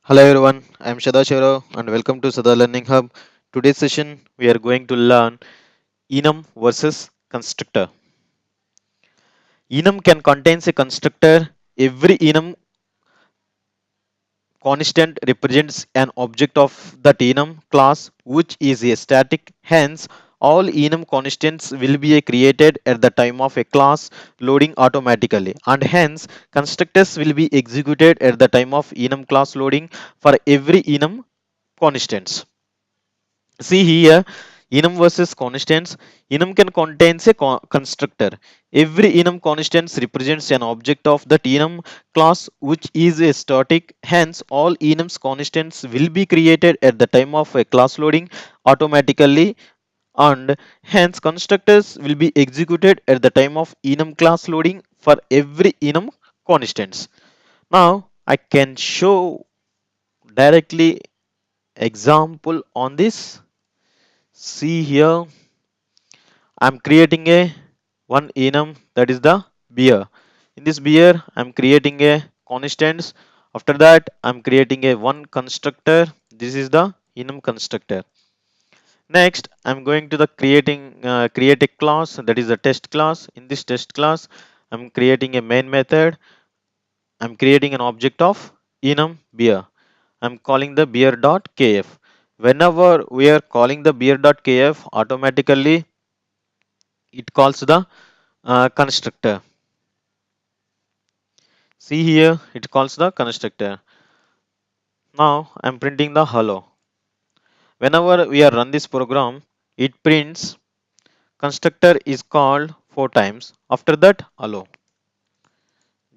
Hello everyone, I am Shada Shiro and welcome to Sada Learning Hub. Today's session we are going to learn enum versus constructor. Enum can contains a constructor. Every enum constant represents an object of that enum class which is a static. Hence, all enum constants will be created at the time of a class loading automatically, and hence constructors will be executed at the time of enum class loading for every enum constants. See here, enum versus constants. Enum can contains a constructor. Every enum constants represents an object of that enum class which is a static. Hence, all enums constants will be created at the time of a class loading automatically, and hence constructors will be executed at the time of enum class loading for every enum constants. Now, I can show directly example on this. See here, I'm creating a one enum, that is the beer. In this beer, I'm creating a constants. After that, I'm creating a one constructor. This is the enum constructor. Next, I'm going to the create a class, that is the test class. In this test class, I'm creating a main method. I'm creating an object of enum beer. I'm calling the Beer.KF. Whenever we are calling the Beer.KF, automatically it calls the constructor. See here, it calls the constructor. Now I'm printing the hello. Whenever we are run this program, it prints constructor is called four times. After that, hello.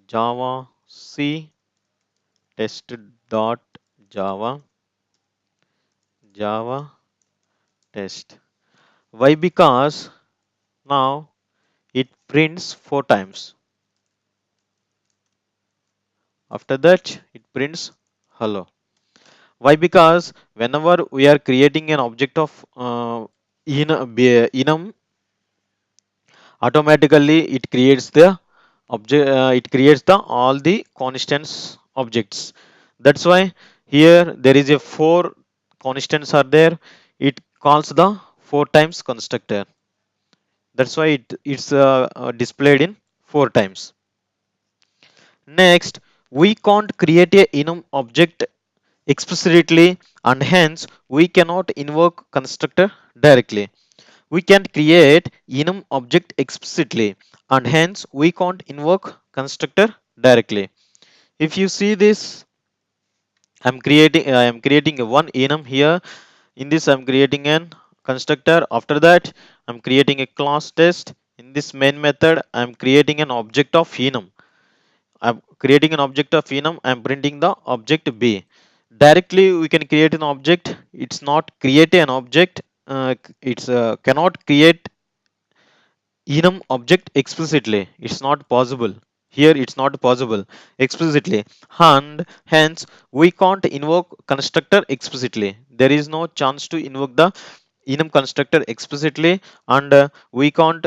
Java C test dot Java Java test. Why? Because now it prints four times. After that, it prints hello. Why? Because whenever we are creating an object of enum, automatically it creates the object. It creates the all the constants objects. That's why here there is a four constants are there. It calls the four times constructor. That's why it's displayed in four times. Next, we can't create a enum object explicitly, and hence we cannot invoke constructor directly. We can create enum object explicitly, and hence we can't invoke constructor directly. If you see this, I am creating a one enum here. In this, I'm creating an constructor. After that, I'm creating a class test. In this main method, I'm creating an object of enum. I'm creating an object of enum. I'm printing the object b. Directly we can create an object. It's not create an object. It's cannot create enum object explicitly. It's not possible. Here it's not possible explicitly, and hence we can't invoke constructor explicitly. There is no chance to invoke the enum constructor explicitly, and we can't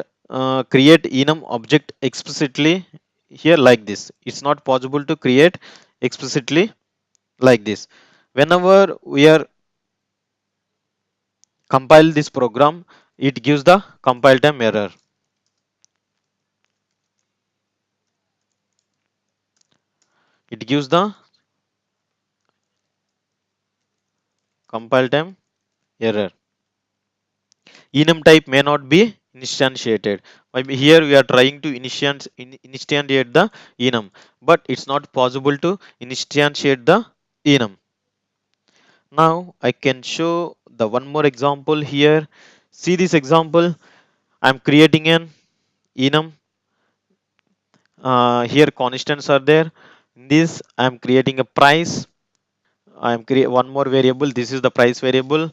create enum object explicitly here like this. It's not possible to create explicitly like this. Whenever we are compile this program, it gives the compile time error. It gives the compile time error. Enum type may not be instantiated. Here we are trying to instantiate the enum, but it's not possible to instantiate the enum. Now I can show the one more example here. See this example. I'm creating an enum. Here constants are there. In this, I'm creating a price. I'm create one more variable. This is the price variable.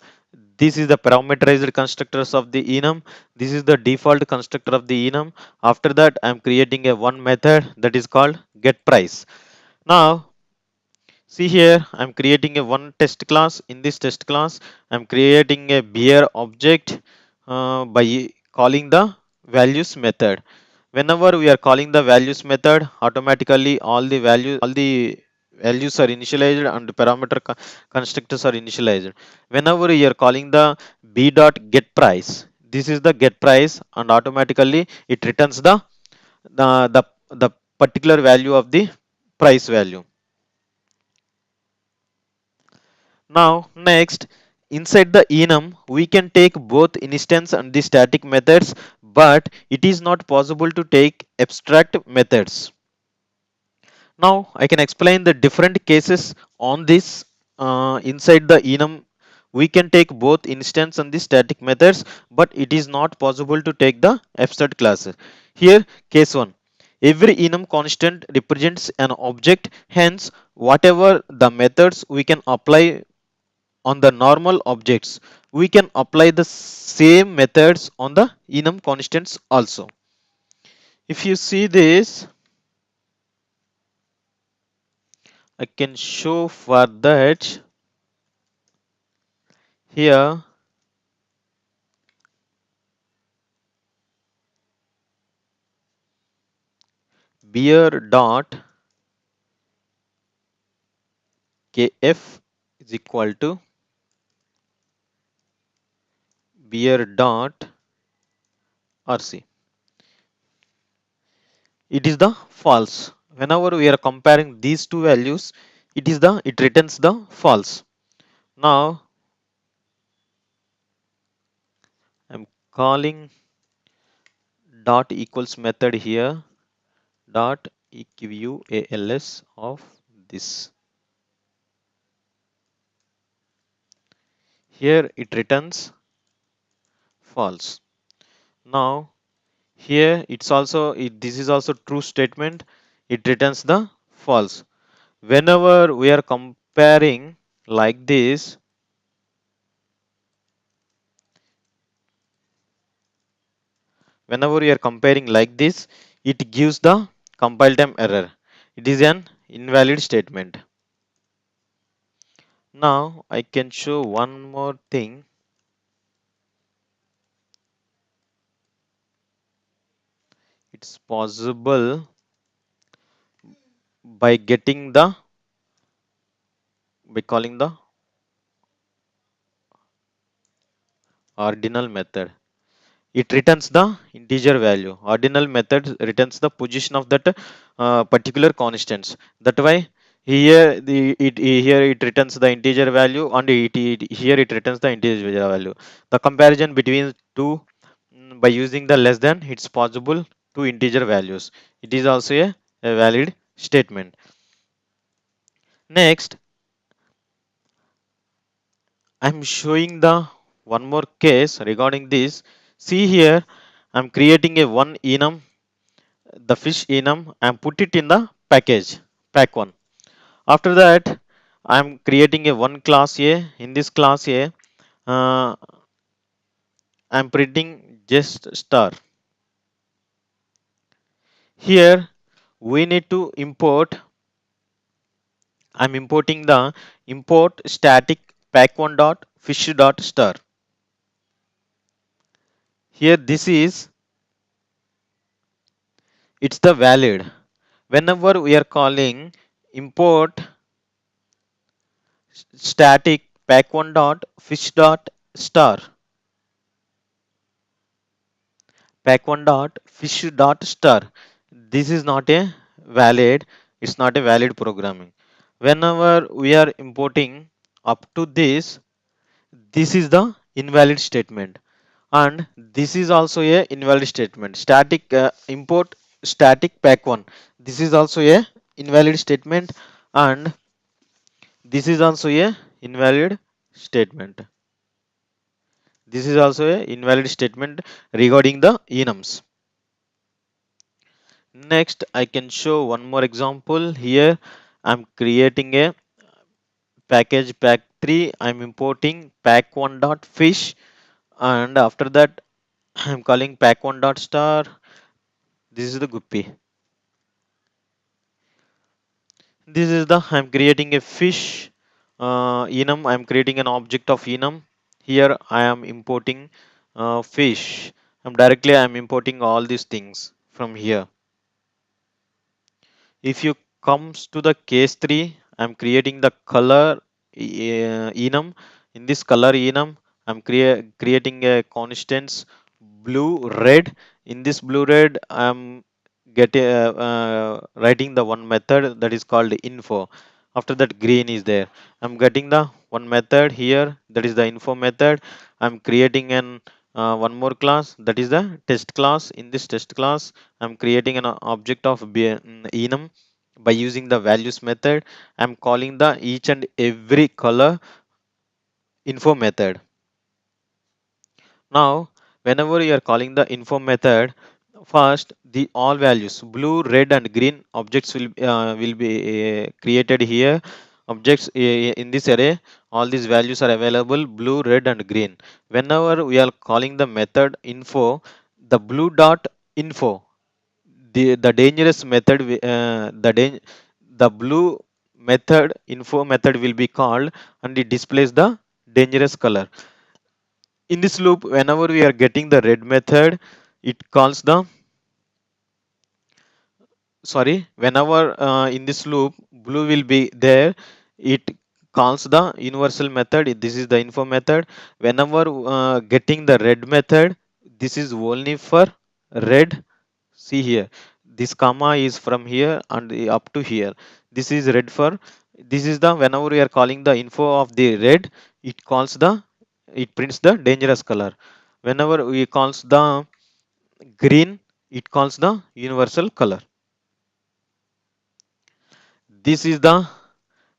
This is the parameterized constructors of the enum. This is the default constructor of the enum. After that, I'm creating a one method that is called get price. Now, see here, I'm creating a one test class. In this test class, I'm creating a beer object by calling the values method. Whenever we are calling the values method, automatically all the values, all the values are initialized and parameter constructors are initialized. Whenever you are calling the b dot get price, this is the get price, and automatically it returns the the, the particular value of the price value. Now next, inside the enum we can take both instance and the static methods, but it is not possible to take abstract methods. Now I can explain the different cases on this. Inside the enum we can take both instance and the static methods, but it is not possible to take the abstract classes. Here case 1, every enum constant represents an object, hence whatever the methods we can apply on the normal objects, we can apply the same methods on the enum constants also. If you see this, I can show for that. Here Beer.KF is equal to Beer.RC. It is the false. Whenever we are comparing these two values, it returns the false. Now I'm calling dot equals method here, dot equals of this. Here it returns false. Now here this is also true statement, it returns the false. Whenever we are comparing like this, whenever we are comparing like this, it gives the compile time error. It is an invalid statement. Now I can show one more thing. It's possible by getting the by calling the ordinal method. It returns the integer value. Ordinal method returns the position of that particular constants. That why here it returns the integer value, and here it returns the integer value. The comparison between two, by using the less than, it's possible to integer values. It is also a valid statement. Next, I'm showing the one more case regarding this. See here, I'm creating a one enum, the fish enum, and put it in the package, pack one. After that, I'm creating a one class here. In this class here, uh, I'm printing just star. Here, we need to import. I'm importing the import static pack one dot fish dot star. Here, this is it's the valid. Whenever we are calling import static pack one dot fish dot star, pack one dot fish dot star, this is not a valid, it's not a valid programming. Whenever we are importing up to this is the invalid statement, and this is also a invalid statement. Static import static pack one, this is also a invalid statement, and this is also a invalid statement. This is also a invalid statement regarding the enums. Next, I can show one more example. Here, I'm creating a package pack 3. I'm importing pack 1 dot fish, and after that, I'm calling pack 1 dot star. This is the guppy. This is the I'm creating a fish enum. I'm creating an object of enum. Here, I am importing fish. I'm importing all these things from here. If you comes to the case 3, I'm creating the color enum. In this color enum, I'm creating a constants blue red. In this blue red, I'm writing the one method that is called info. After that, green is there. I'm getting the one method here, that is the info method. I'm creating an one more class, that is the test class. In this test class, I'm creating an object of enum by using the values method. I'm calling the each and every color info method. Now, whenever you are calling the info method, first the all values blue, red, and green objects will be created here. Objects in this array, all these values are available blue, red, and green. Whenever we are calling the method info, the blue dot info, the dangerous method, the blue method info method will be called, and it displays the dangerous color. In this loop, whenever we are getting the red method, it calls the sorry whenever in this loop blue will be there, it calls the universal method. This is the info method. Whenever getting the red method, this is only for red. See here, this comma is from here and up to here. This is red for, this is the whenever we are calling the info of the red, it calls the, it prints the dangerous color. Whenever we calls the green, it calls the universal color. This is the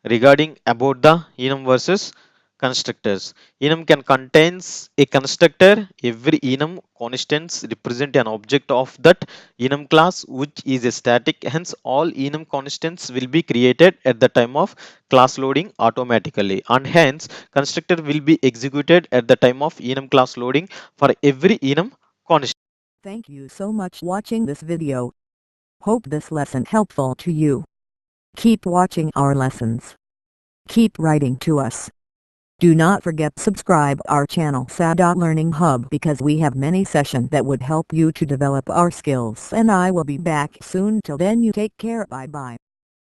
regarding about the enum versus constructors. Enum can contains a constructor. Every enum constants represent an object of that enum class, which is a static. Hence all enum constants will be created at the time of class loading automatically, and hence constructor will be executed at the time of enum class loading for every enum constant. Thank you so much watching this video. Hope this lesson helpful to you. Keep watching our lessons. Keep writing to us. Do not forget subscribe our channel Learning Hub, because we have many sessions that would help you to develop our skills, and I will be back soon. Till then, you take care. Bye bye.